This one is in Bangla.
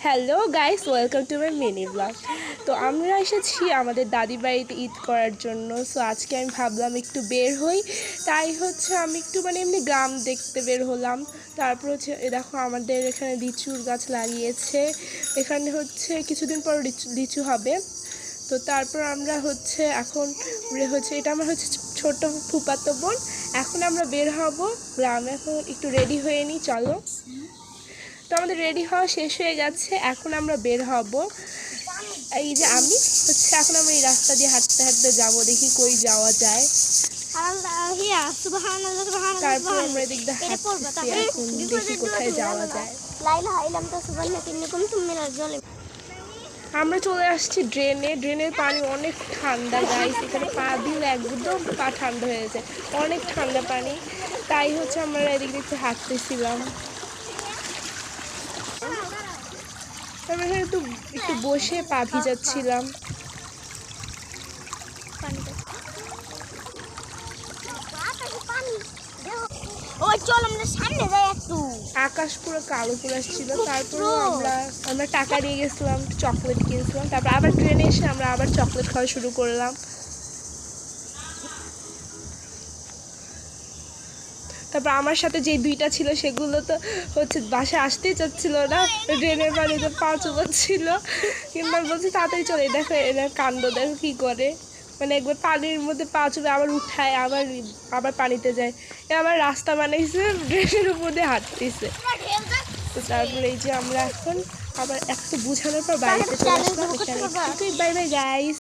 Hello guys, welcome to my mini blog. তো আমরা এসেছি আমাদের দাদি বাড়িতে ঈদ করার জন্য। সো আজকে আমি ভাবলাম একটু বের হই, তাই হচ্ছে আমি একটু এমনি গ্রাম দেখতে বের হলাম। তারপর হচ্ছে দেখো আমাদের এখানে লিচুর গাছ লাগিয়েছে। এখানে হচ্ছে কিছুদিন পর লিচু হবে। তো তারপর আমরা হচ্ছে এখন এটা আমার হচ্ছে ছোট ফুপাতো বোন। এখন আমরা বের হব গ্রামে। এখন একটু রেডি হয়ে নিই, চলো। তো আমাদের রেডি হওয়া শেষ হয়ে গেছে, এখন আমরা বের হব। এই যে আমি হচ্ছে এখন আমরা এই রাস্তা দিয়ে হাঁটতে হাঁটতে যাবো, দেখি কই যাওয়া যায়। তারপর আমরা এদিক দিয়ে হাঁটতেছি, এখন দেখি কোথায় যাওয়া যায়। আমরা চলে আসছি ড্রেনের পানি অনেক ঠান্ডা গাইস। এখানে পা দিলে একদম পা ঠান্ডা হয়ে যায়, অনেক ঠান্ডা পানি। তাই হচ্ছে আমরা এদিক দিয়ে একটু হাঁটতেছিলাম। আমরা এখানে একটু বসে পা ভিজাচ্ছিলাম। আকাশ পুরো কালো করে আসছিল। তারপর আমরা টাকা নিয়ে গেছিলাম, চকলেট কিনেছিলাম। তারপর আবার ট্রেনে এসে আমরা আবার চকলেট খাওয়া শুরু করলাম। তারপর আমার সাথে যে দুইটা ছিল সেগুলো তো হচ্ছে বাসায় আসতেই চাচ্ছিল না, ট্রেনের পানিতে পা চুবাচ্ছিল। কিন্তু আমি বলছি তাড়াতাড়ি চলে, দেখো এরা কাণ্ড দেখো কী করে। একবার পানির মধ্যে পা চুবে আবার উঠায়, আবার পানিতে যায়। আবার রাস্তা বানাইছে, ড্রেনের উপর দিয়ে হাঁটতেছে। তো তারপরে এই যে আমরা এখন আবার একটু বুঝানোর পর বাড়িতে চলে আসলাম। Bye bye guys.